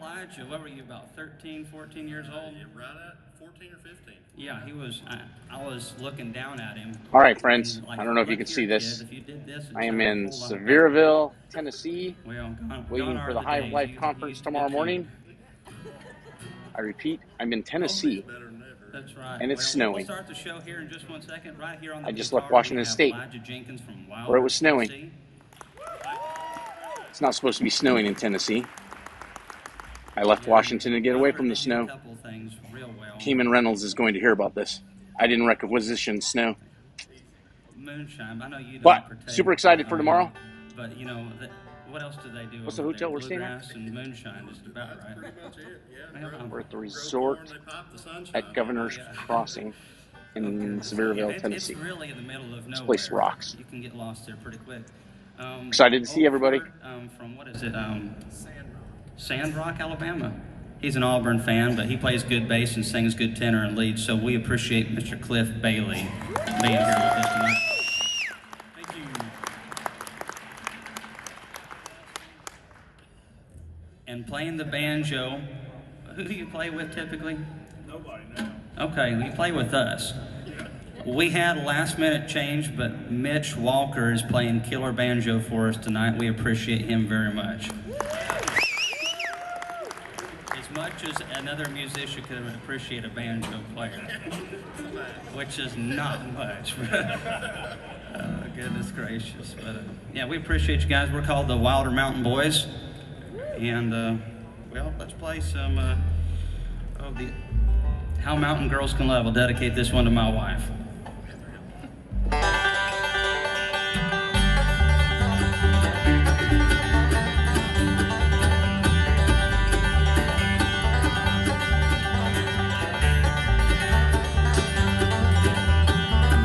Elijah, what were you, about 13, 14 years old? Yeah, right at 14 or 15. Yeah, he was. I was looking down at him. All right, friends. Like, I don't know if you look can here, see this. kid, if you did this, I am it's in a whole lot better. Sevierville, Tennessee, Well, waiting for the Hive Life conference tomorrow morning. I repeat, I'm in Tennessee, That's right. and it's We'll snowing. start the show here in just one second. Right here on the I just guitar, left Washington we have State, Elijah Jenkins from where it was snowing. Tennessee. It's not supposed to be snowing in Tennessee. I left Washington to get away from the snow. Kamon Reynolds is going to hear about this. I didn't requisition snow. Moonshine. I know you don't But partake, super excited for tomorrow. But you know, what else do they do? What's the over hotel there? we're staying at? Bluegrass and moonshine, just about right. Pretty much it, yeah. We're at the resort at Governor's Crossing in Sevierville, Tennessee. It's really in the middle of nowhere. This place rocks. You can get lost there pretty quick. Excited to see everybody. From what is it? Sandrock, Alabama. He's an Auburn fan, but he plays good bass and sings good tenor and lead. So we appreciate Mr. Cliff Bailey being here with us tonight. Thank you. And playing the banjo. Who do you play with typically? Nobody now. Okay, you play with us. We had a last-minute change, but Mitch Walker is playing killer banjo for us tonight. We appreciate him very much. As much as another musician could appreciate a banjo player, which is not much. Goodness gracious. But yeah, we appreciate you guys. We're called the Wilder Mountain Boys. And, well, let's play some of the How Mountain Girls Can Love. I'll dedicate this one to my wife.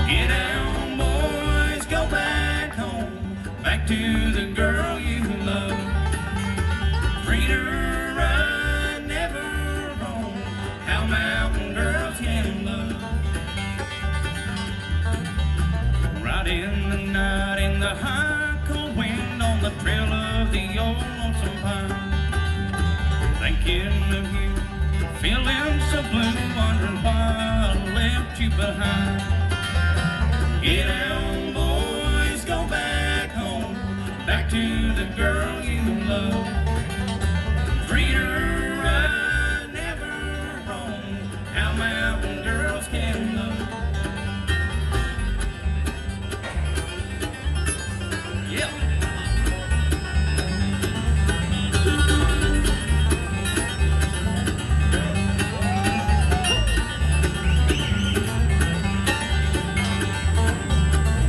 Get down, boys, go back home, back to the girl you love. Treat her right, never wrong. How mountain girls can love. Right in the night, in the high cold wind, on the trail of the old lonesome pine. Thinking of you, feeling so blue, wondering why I left you behind. Get down, boys, go back home, back to the girl you love. Treat her right, never wrong. How mountain girls can love. Yep.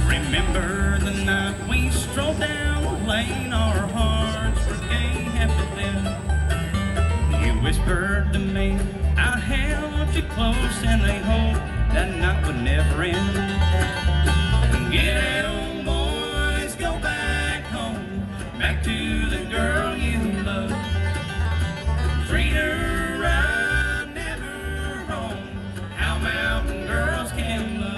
Remember the night we strolled down the lane, our hearts were gay, happy then. You whispered to me, I held you close, and they hoped that night would never end. Get on, boys, go back home, back to the girl you love. Treat her right, never wrong. How mountain girls can love.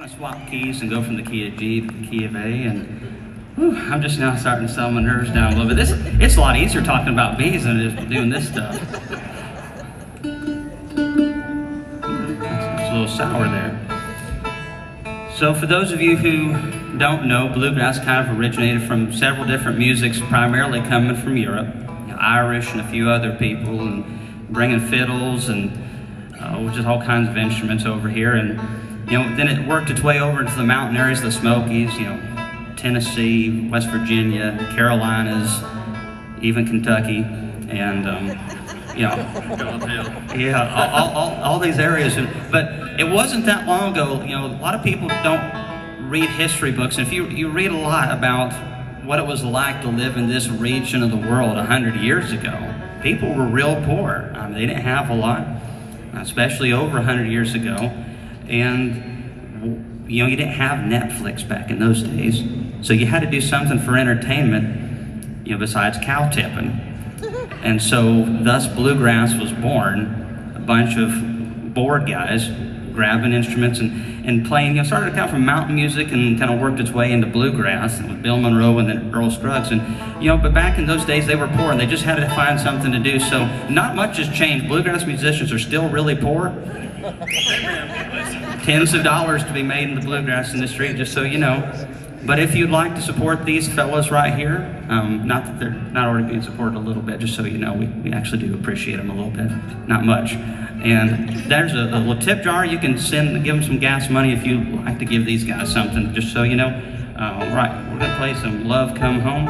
going to swap keys and go from the key of G to the key of A, and whew, I'm just now starting to settle my nerves down a little bit. It's a lot easier talking about bees than it is doing this stuff. It's a little sour there. So for those of you who don't know, bluegrass kind of originated from several different musics, primarily coming from Europe, Irish and a few other people, and bringing fiddles and just all kinds of instruments over here. And then it worked its way over into the mountain areas of the Smokies, Tennessee, West Virginia, Carolinas, even Kentucky, and all these areas. But it wasn't that long ago. A lot of people don't read history books, and if you read a lot about what it was like to live in this region of the world 100 years ago, people were real poor. They didn't have a lot, especially over 100 years ago, and you didn't have Netflix back in those days, so you had to do something for entertainment, besides cow tipping. And so thus bluegrass was born. A bunch of bored guys grabbing instruments and playing, started to come from mountain music and kind of worked its way into bluegrass with Bill Monroe and then Earl Scruggs. And but back in those days they were poor and they just had to find something to do. So not much has changed. Bluegrass musicians are still really poor. Tens of dollars to be made in the bluegrass industry, just so you know. But if you'd like to support these fellas right here, not that they're not already being supported a little bit, just so you know, we actually do appreciate them a little bit, not much. And there's a little tip jar you can give them some gas money if you'd like to give these guys something, just so you know. Right, we're gonna play some Love Come Home.